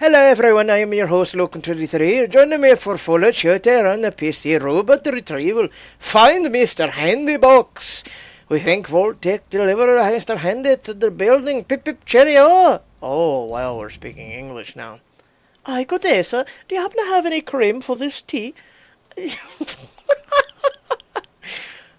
Hello everyone, I am your host Logan23. Joining me for full shooter on the PC robot Retrieval. Find Mr. Handybox. We think Vault-Tec deliver Mr. Handy to the building. Pip pip cheerio. Oh, well, we're speaking English now. Aye, good day, sir. Do you happen to have any cream for this tea?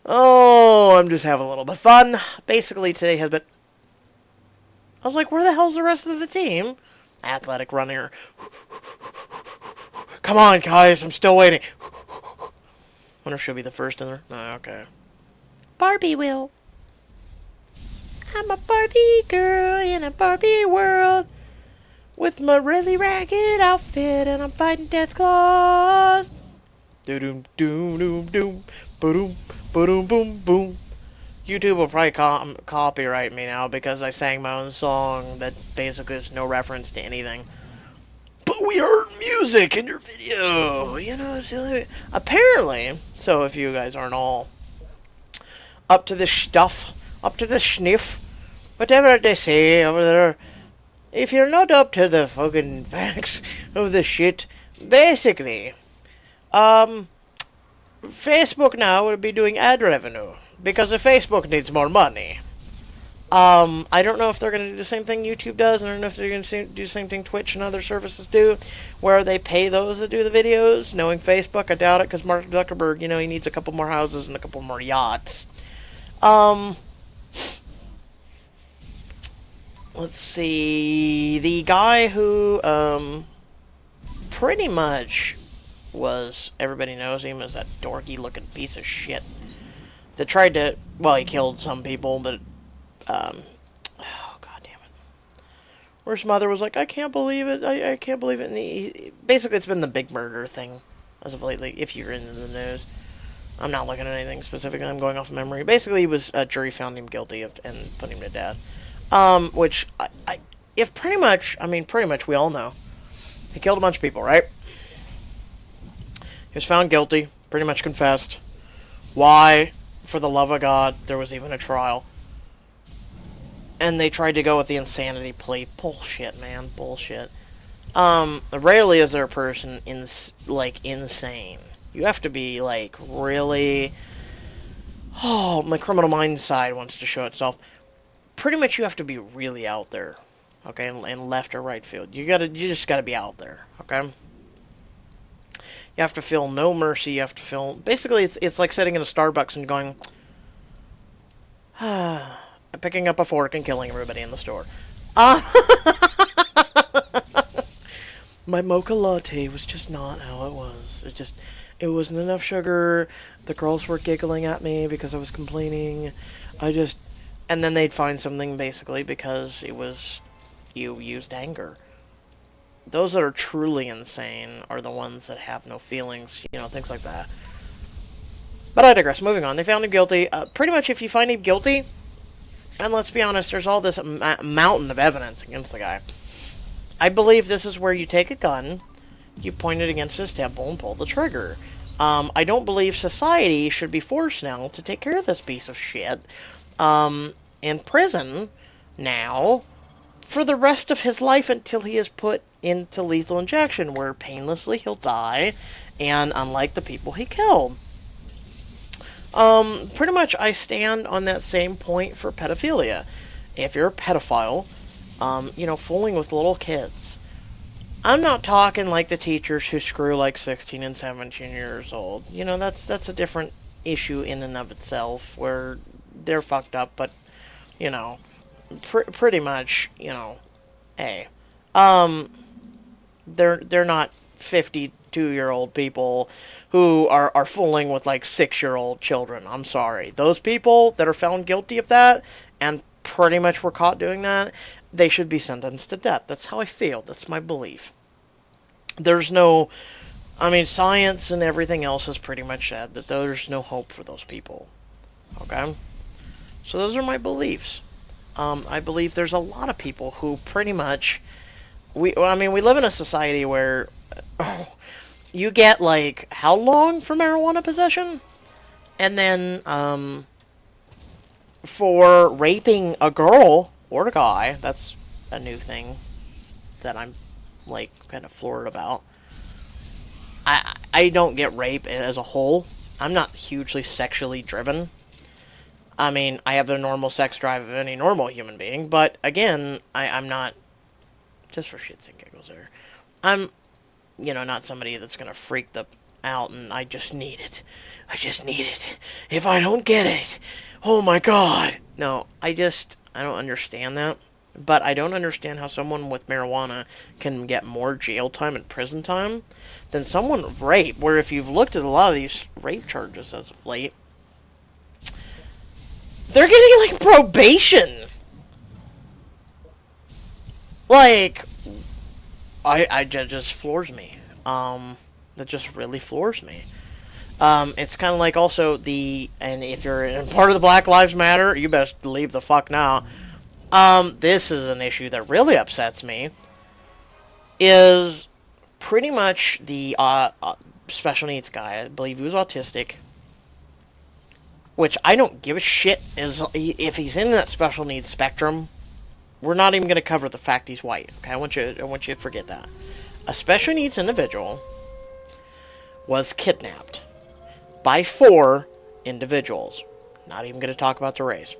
Oh, I'm just having a little bit of fun. Basically, today has been... I was like, where the hell's the rest of the team? Athletic runner. Come on, guys, I'm still waiting. Wonder if she'll be the first in there. Oh, okay. Barbie will. I'm a Barbie girl in a Barbie world with my really ragged outfit and I'm fighting death claws. Doom doom doom doom boom boom boom boom. YouTube will probably copyright me now because I sang my own song that basically is no reference to anything. But we heard music in your video, you know. Apparently, so if you guys aren't all up to this stuff, up to the sniff, whatever they say over there, if you're not up to the fucking facts of the shit, basically, Facebook now would be doing ad revenue because if Facebook needs more money. I don't know if they're going to do the same thing YouTube does. I don't know if they're going to do the same thing Twitch and other services do, where they pay those that do the videos. Knowing Facebook, I doubt it, because Mark Zuckerberg, you know, he needs a couple more houses and a couple more yachts. Let's see. The guy who, pretty much was, everybody knows him as that dorky-looking piece of shit that tried to, well, he killed some people, but oh, god damn it. Where his mother was like, I can't believe it, I can't believe it. And basically, it's been the big murder thing as of lately, if you're into the news. I'm not looking at anything specific, I'm going off memory. Basically, a jury found him guilty and put him to death. Which, pretty much we all know. He killed a bunch of people, right? He was found guilty, pretty much confessed. Why, for the love of God, there was even a trial. And they tried to go with the insanity plea. Bullshit, man. Bullshit. Rarely is there a person insane. You have to be, really... Oh, my criminal mind side wants to show itself. Pretty much you have to be really out there. Okay? In left or right field. You just gotta be out there. Okay? You have to feel no mercy. You have to feel... Basically, it's like sitting in a Starbucks and going... picking up a fork and killing everybody in the store. My mocha latte was just not how it was. It wasn't enough sugar. The girls were giggling at me because I was complaining. And then they'd find something basically because you used anger. Those that are truly insane are the ones that have no feelings, you know, things like that. But I digress. Moving on. They found him guilty. Pretty much if you find him guilty, and let's be honest, there's all this mountain of evidence against the guy. I believe this is where you take a gun, you point it against his temple, and pull the trigger. I don't believe society should be forced now to take care of this piece of shit in prison now for the rest of his life until he is put into lethal injection, where painlessly he'll die, and unlike the people he killed. Pretty much I stand on that same point for pedophilia. If you're a pedophile, you know, fooling with little kids. I'm not talking like the teachers who screw like 16 and 17 years old. You know, that's a different issue in and of itself, where they're fucked up, but, you know, pretty much, you know, hey, they're not 52-year-old people who are fooling with like 6-year-old children. I'm sorry. Those people that are found guilty of that and pretty much were caught doing that, they should be sentenced to death. That's how I feel. That's my belief. There's no... science and everything else has pretty much said that there's no hope for those people. Okay? So those are my beliefs. I believe there's a lot of people who pretty much... we live in a society where... you get, like, how long for marijuana possession? And then, for raping a girl or a guy, that's a new thing that I'm like, kind of floored about. I don't get rape as a whole. I'm not hugely sexually driven. I mean, I have the normal sex drive of any normal human being, but again, I'm not, just for shits and giggles there, I'm, not somebody that's gonna freak the out and I just need it. I just need it. If I don't get it, oh my god. No, I don't understand that. But I don't understand how someone with marijuana can get more jail time and prison time than someone with rape, where if you've looked at a lot of these rape charges as of late, they're getting, like, probation. Like, I just floors me. That just really floors me. It's kind of like also and if you're in part of the Black Lives Matter, you best leave the fuck now. This is an issue that really upsets me. Is pretty much the special needs guy. I believe he was autistic. Which I don't give a shit if he's in that special needs spectrum. We're not even going to cover the fact he's white. Okay, I want you to forget that. A special needs individual was kidnapped by 4 individuals. Not even going to talk about the race.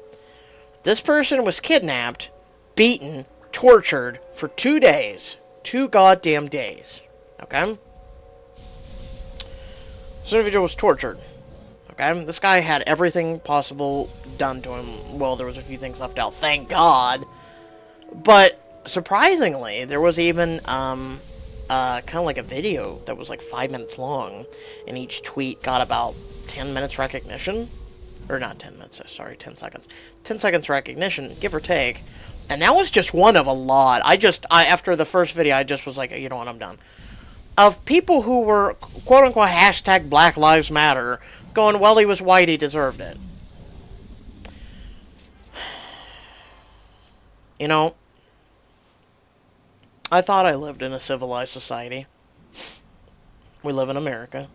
This person was kidnapped, beaten, tortured for 2 days. 2 goddamn days. Okay? This individual was tortured. Okay? This guy had everything possible done to him. Well, there was a few things left out. Thank God. But, surprisingly, there was even, kind of like a video that was like 5 minutes long. And each tweet got about 10 minutes recognition. Or not 10 minutes, sorry, 10 seconds. 10 seconds recognition, give or take. And that was just one of a lot. After the first video, I just was like, you know what, I'm done. Of people who were, quote-unquote, hashtag Black Lives Matter, going, well, he was white, he deserved it. You know, I thought I lived in a civilized society. We live in America.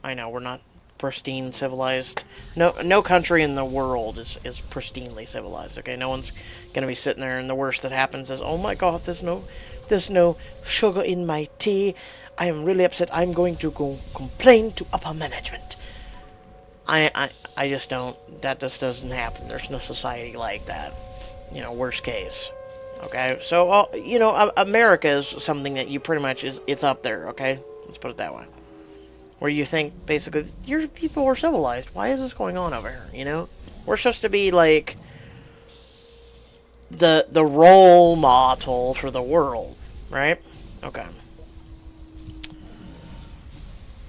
I know, we're not pristine civilized. No country in the world is pristinely civilized. Okay, no one's gonna be sitting there and the worst that happens is, oh my god, there's no sugar in my tea. I am really upset. I'm going to go complain to upper management. I just don't. That just doesn't happen. There's no society like that. Worst case. Okay, so America is something that you pretty much it's up there. Okay, let's put it that way. Where you think, basically, your people are civilized. Why is this going on over here, We're supposed to be, like, the role model for the world, right? Okay.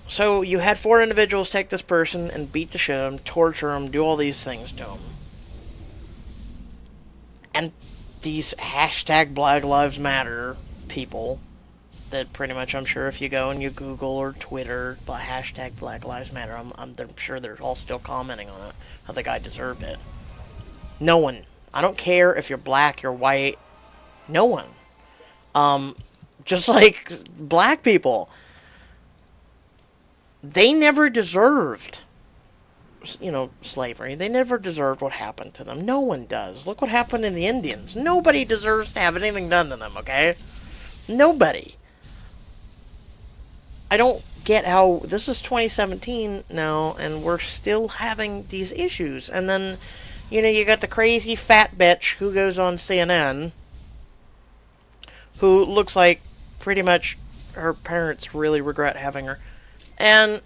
So, you had 4 individuals take this person and beat the shit out of him, torture him, do all these things to him. And these hashtag Black Lives Matter people that pretty much, I'm sure if you go and you Google or Twitter hashtag Black Lives Matter, I'm sure they're all still commenting on it, how the guy deserved it. No one. I don't care if you're black, you're white. No one. Just like black people. They never deserved, slavery. They never deserved what happened to them. No one does. Look what happened to the Indians. Nobody deserves to have anything done to them, okay? Nobody. I don't get how this is 2017 now and we're still having these issues. And then, you got the crazy fat bitch who goes on CNN who looks like pretty much her parents really regret having her. And,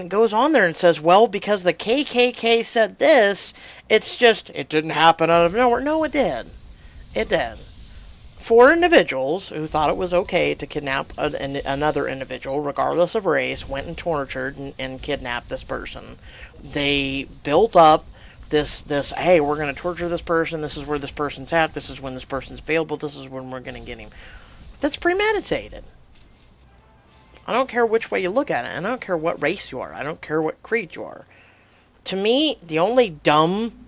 goes on there and says, well, because the KKK said this, it didn't happen out of nowhere. No, it did. It did. 4 individuals who thought it was okay to kidnap another individual, regardless of race, went and tortured and kidnapped this person. They built up this, hey, we're going to torture this person, this is where this person's at, this is when this person's available, this is when we're going to get him. That's premeditated. I don't care which way you look at it, and I don't care what race you are, I don't care what creed you are. To me, the only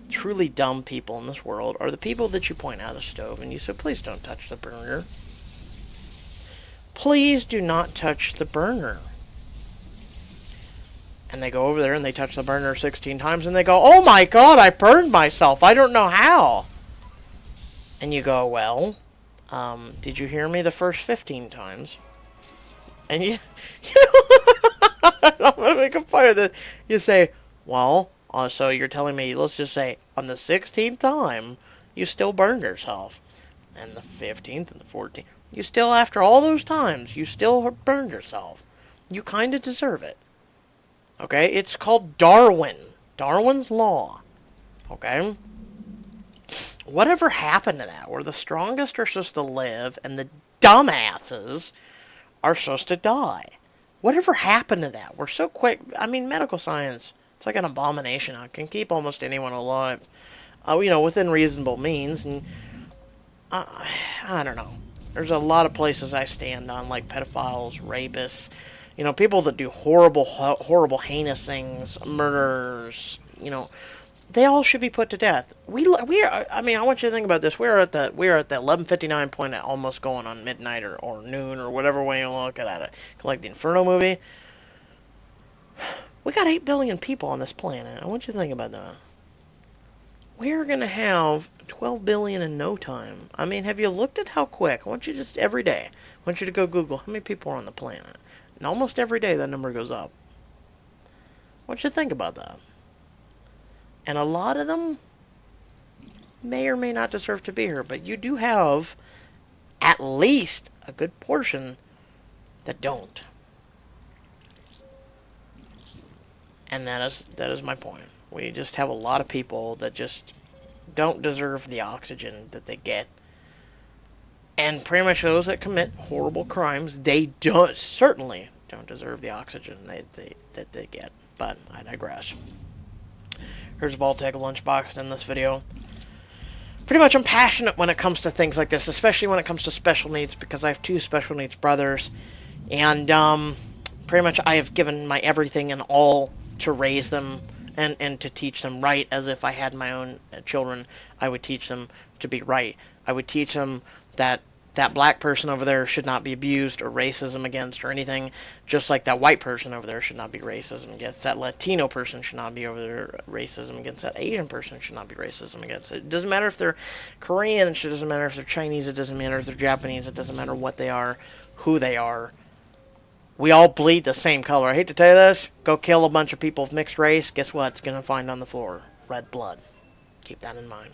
truly dumb people in this world are the people that you point out a stove and you say, please don't touch the burner. Please do not touch the burner. And they go over there and they touch the burner 16 times and they go, oh my god, I burned myself. I don't know how. And you go, well, did you hear me the first 15 times? And I'm gonna make a fire that you say, well, so you're telling me, let's just say, on the 16th time, you still burned yourself. And the 15th and the 14th, you still, after all those times, you still burned yourself. You kind of deserve it. Okay? It's called Darwin. Darwin's Law. Okay? Whatever happened to that, where the strongest are supposed to live and the dumbasses are supposed to die? Whatever happened to that? We're so quick. I mean, medical science, it's like an abomination. It can keep almost anyone alive, within reasonable means. And I don't know. There's a lot of places I stand on, like pedophiles, rapists, people that do horrible, horrible, heinous things, murderers. They all should be put to death. We are. I mean, I want you to think about this. We are at the 11:59 point, at almost going on midnight or noon or whatever way you look at it. Like the Inferno movie. We got 8 billion people on this planet. I want you to think about that. We're gonna have 12 billion in no time. I mean, have you looked at how quick? I want you just every day. I want you to go Google how many people are on the planet. And almost every day that number goes up. I want you to think about that. And a lot of them may or may not deserve to be here, but you do have at least a good portion that don't. And that is my point. We just have a lot of people that just don't deserve the oxygen that they get. And pretty much those that commit horrible crimes, they certainly don't deserve the oxygen that they get. But I digress. Here's Vault-Tec lunchbox in this video. Pretty much I'm passionate when it comes to things like this, especially when it comes to special needs, because I have 2 special needs brothers. And pretty much I have given my everything and all to raise them and to teach them right. As if I had my own children, I would teach them to be right. I would teach them that black person over there should not be abused or racism against or anything, just like that white person over there should not be racism against. That Latino person should not be over there racism against. That Asian person should not be racism against. It doesn't matter if they're Korean, it doesn't matter if they're Chinese, it doesn't matter if they're Japanese, it doesn't matter what they are, who they are. We all bleed the same color. I hate to tell you this. Go kill a bunch of people of mixed race. Guess what? It's going to find on the floor. Red blood. Keep that in mind.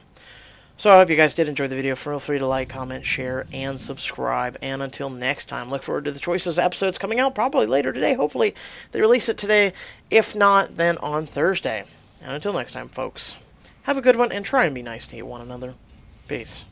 So I hope you guys did enjoy the video. Feel free to like, comment, share, and subscribe. And until next time, look forward to the Choices episodes coming out probably later today. Hopefully they release it today. If not, then on Thursday. And until next time, folks, have a good one and try and be nice to one another. Peace.